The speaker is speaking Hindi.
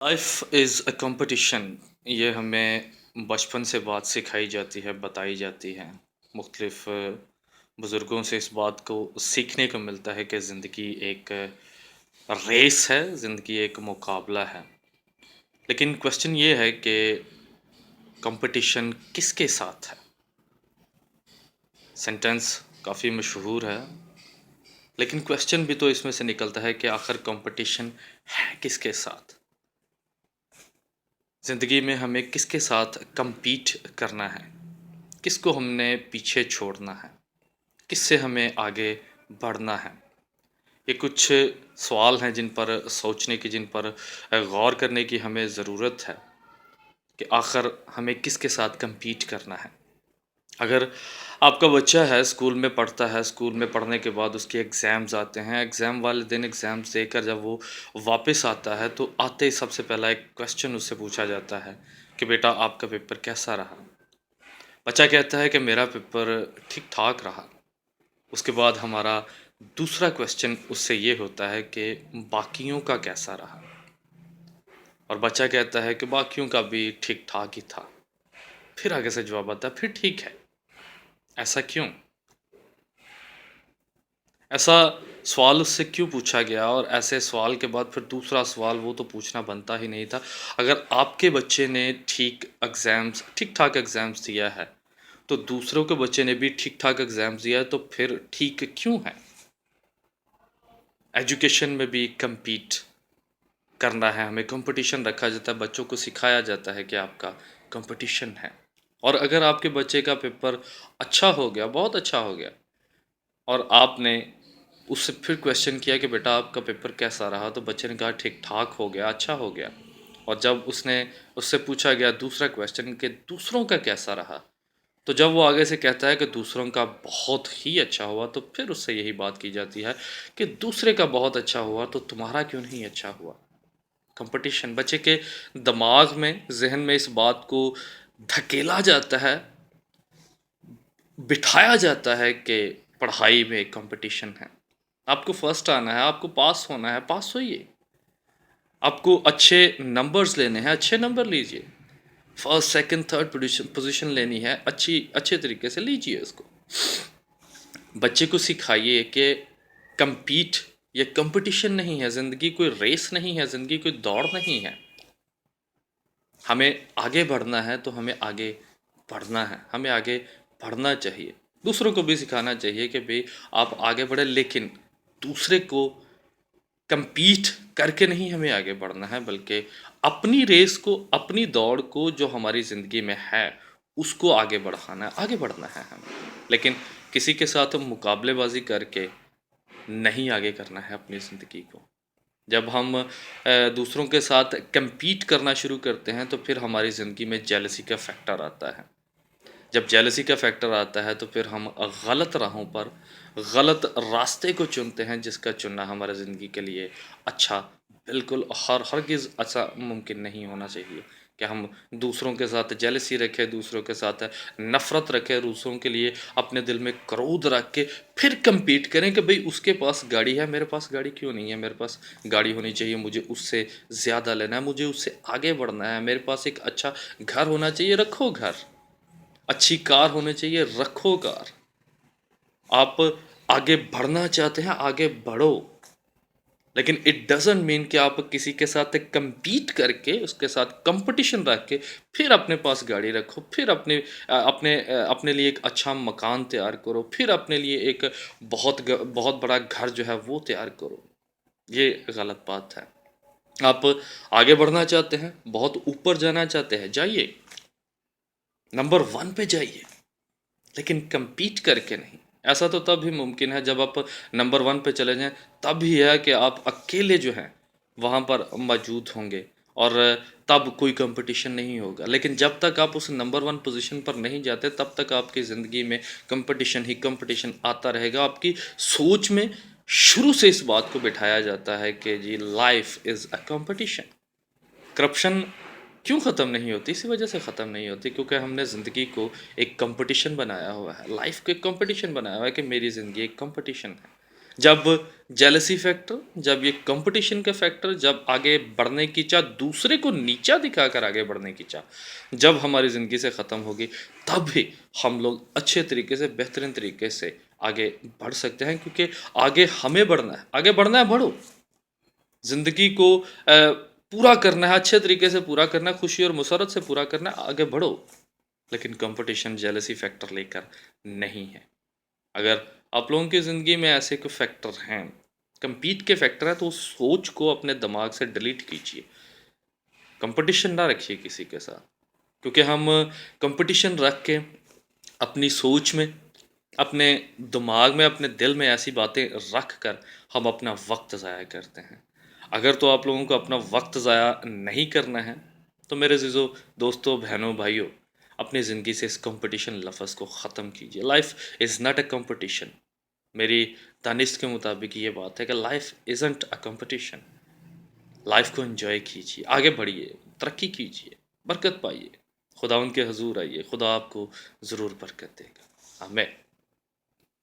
Life is a competition. ये हमें बचपन से बात सिखाई जाती है, बताई जाती है। मुख्तलिफ बुज़ुर्गों से इस बात को सीखने को मिलता है कि ज़िंदगी एक रेस है, ज़िंदगी एक मुकाबला है। लेकिन क्वेश्चन ये है कि कंपटीशन किसके साथ है? सेंटेंस काफ़ी मशहूर है, लेकिन क्वेश्चन भी तो इसमें से निकलता है कि आखिर कंपटीशन है किसके साथ? ज़िंदगी में हमें किसके साथ compete करना है? किसको हमने पीछे छोड़ना है? किससे हमें आगे बढ़ना है? ये कुछ सवाल हैं जिन पर सोचने की, जिन पर गौर करने की हमें ज़रूरत है कि आखिर हमें किसके साथ compete करना है। अगर आपका बच्चा है, स्कूल में पढ़ता है, स्कूल में पढ़ने के बाद उसके एग्ज़ाम्स आते हैं, एग्ज़ाम वाले दिन एग्ज़ाम्स देकर जब वो वापस आता है, तो आते ही सबसे पहला एक क्वेश्चन उससे पूछा जाता है कि बेटा आपका पेपर कैसा रहा? बच्चा कहता है कि मेरा पेपर ठीक-ठाक रहा। उसके बाद हमारा दूसरा क्वेश्चन उससे ये होता है कि बाकियों का कैसा रहा? और बच्चा कहता है कि बाकियों का भी ठीक-ठाक ही था। फिर आगे से जवाब आता है, फिर ठीक है। ऐसा क्यों? ऐसा सवाल उससे क्यों पूछा गया और ऐसे सवाल के बाद फिर दूसरा सवाल वो तो पूछना बनता ही नहीं था। अगर आपके बच्चे ने ठीक-ठाक एग्ज़ाम्स दिया है, तो दूसरों के बच्चे ने भी ठीक-ठाक एग्ज़ाम्स दिया है, तो फिर ठीक क्यों है? एजुकेशन में भी कम्पीट करना है, हमें कॉम्पिटिशन रखा जाता है, बच्चों को सिखाया जाता है कि आपका कॉम्पिटिशन है। और अगर आपके बच्चे का पेपर अच्छा हो गया, बहुत अच्छा हो गया और आपने उससे फिर क्वेश्चन किया कि बेटा आपका पेपर कैसा रहा? तो बच्चे ने कहा ठीक-ठाक हो गया, अच्छा हो गया। और जब उससे पूछा गया दूसरा क्वेश्चन कि दूसरों का कैसा रहा? तो जब वो आगे से कहता है कि दूसरों का बहुत ही अच्छा हुआ, तो फिर उससे यही बात की जाती है कि दूसरे का बहुत अच्छा हुआ, तो तुम्हारा क्यों नहीं अच्छा हुआ? कॉम्पिटिशन बच्चे के दिमाग में, ज़हन में इस बात को धकेला जाता है, बिठाया जाता है कि पढ़ाई में एक कॉम्पिटिशन है। आपको फर्स्ट आना है, आपको पास होना है, पास होइए। आपको अच्छे नंबर्स लेने हैं, अच्छे नंबर लीजिए। फर्स्ट, सेकंड, थर्ड पोजीशन लेनी है, अच्छे तरीके से लीजिए उसको। बच्चे को सिखाइए कि compete ये कंपटीशन नहीं है, ज़िंदगी कोई रेस नहीं है, ज़िंदगी कोई दौड़ नहीं है। हमें आगे बढ़ना है तो हमें आगे बढ़ना है, हमें आगे बढ़ना चाहिए। दूसरों को भी सिखाना चाहिए कि भई आप आगे बढ़ें, लेकिन दूसरे को compete करके नहीं हमें आगे बढ़ना है, बल्कि अपनी रेस को, अपनी दौड़ को जो हमारी ज़िंदगी में है, उसको आगे बढ़ाना है, आगे बढ़ना है हमें। लेकिन किसी के साथ मुकाबलेबाज़ी करके नहीं आगे करना है अपनी ज़िंदगी को। जब हम दूसरों के साथ compete करना शुरू करते हैं, तो फिर हमारी ज़िंदगी में जेलसी का फैक्टर आता है। जब जेलसी का फैक्टर आता है, तो फिर हम गलत राहों पर, गलत रास्ते को चुनते हैं, जिसका चुनना हमारे ज़िंदगी के लिए अच्छा बिल्कुल हरगिज़ अच्छा मुमकिन नहीं होना चाहिए कि हम दूसरों के साथ जेलसी रखें, दूसरों के साथ नफ़रत रखें, दूसरों के लिए अपने दिल में क्रोध रख के फिर कम्पीट करें कि भई उसके पास गाड़ी है, मेरे पास गाड़ी क्यों नहीं है? मेरे पास गाड़ी होनी चाहिए, मुझे उससे ज़्यादा लेना है, मुझे उससे आगे बढ़ना है, मेरे पास एक अच्छा घर होना चाहिए, रखो घर। अच्छी कार होनी चाहिए, रखो कार। आप आगे बढ़ना चाहते हैं, आगे बढ़ो। लेकिन इट डज़न्ट मीन कि आप किसी के साथ कम्पीट करके, उसके साथ कॉम्पिटिशन रख के, फिर अपने पास गाड़ी रखो, फिर अपने लिए एक अच्छा मकान तैयार करो, फिर अपने लिए एक बहुत बड़ा घर जो है वो तैयार करो। ये गलत बात है। आप आगे बढ़ना चाहते हैं, बहुत ऊपर जाना चाहते हैं, जाइए। नंबर 1 पे जाइए। लेकिन कम्पीट करके नहीं। ऐसा तो तब ही मुमकिन है जब आप नंबर 1 पे चले जाएँ, तब ही है कि आप अकेले जो हैं, वहाँ पर मौजूद होंगे और तब कोई कॉम्पिटिशन नहीं होगा। लेकिन जब तक आप उस नंबर 1 पोज़ीशन पर नहीं जाते, तब तक आपकी ज़िंदगी में कॉम्पिटिशन ही कॉम्पिटिशन आता रहेगा। आपकी सोच में शुरू से इस बात को बिठाया जाता है कि जी life is a competition. Corruption क्यों ख़त्म नहीं होती? इसी वजह से ख़त्म नहीं होती क्योंकि हमने ज़िंदगी को एक कॉम्पिटिशन बनाया हुआ है, लाइफ़ को एक कॉम्पिटिशन बनाया हुआ है कि मेरी ज़िंदगी एक कॉम्पिटिशन है। जब जेलसी फैक्टर, जब ये कंपटीशन के फैक्टर, जब आगे बढ़ने की चाह, दूसरे को नीचा दिखाकर आगे बढ़ने की चाह, जब हमारी ज़िंदगी से ख़त्म होगी, तब भी हम लोग अच्छे तरीके से, बेहतरीन तरीके से आगे बढ़ सकते हैं, क्योंकि आगे हमें बढ़ना है। आगे बढ़ना है, बढ़ो। ज़िंदगी को पूरा करना है, अच्छे तरीके से पूरा करना है, खुशी और मुसर्रत से पूरा करना है, आगे बढ़ो। लेकिन कंपटीशन, जेलसी फैक्टर लेकर नहीं है। अगर आप लोगों की ज़िंदगी में ऐसे कोई फैक्टर हैं, कंपीट के फैक्टर हैं, तो उस सोच को अपने दिमाग से डिलीट कीजिए। कंपटीशन ना रखिए किसी के साथ, क्योंकि हम कंपटीशन रख के अपनी सोच में, अपने दिमाग में, अपने दिल में ऐसी बातें रख कर हम अपना वक्त ज़ाया करते हैं। अगर तो आप लोगों को अपना वक्त ज़ाया नहीं करना है, तो मेरे अज़ीज़ों, दोस्तों, बहनों, भाइयों, अपनी ज़िंदगी से इस कंपटीशन लफ्ज़ को ख़त्म कीजिए। Life is not a competition. मेरी दानिश के मुताबिक ये बात है कि life isn't a competition. Life को एंजॉय कीजिए, आगे बढ़िए, तरक्की कीजिए, बरकत पाइए, खुदा उनके हजूर आइए, खुदा आपको ज़रूर बरकत देगा। आमीन।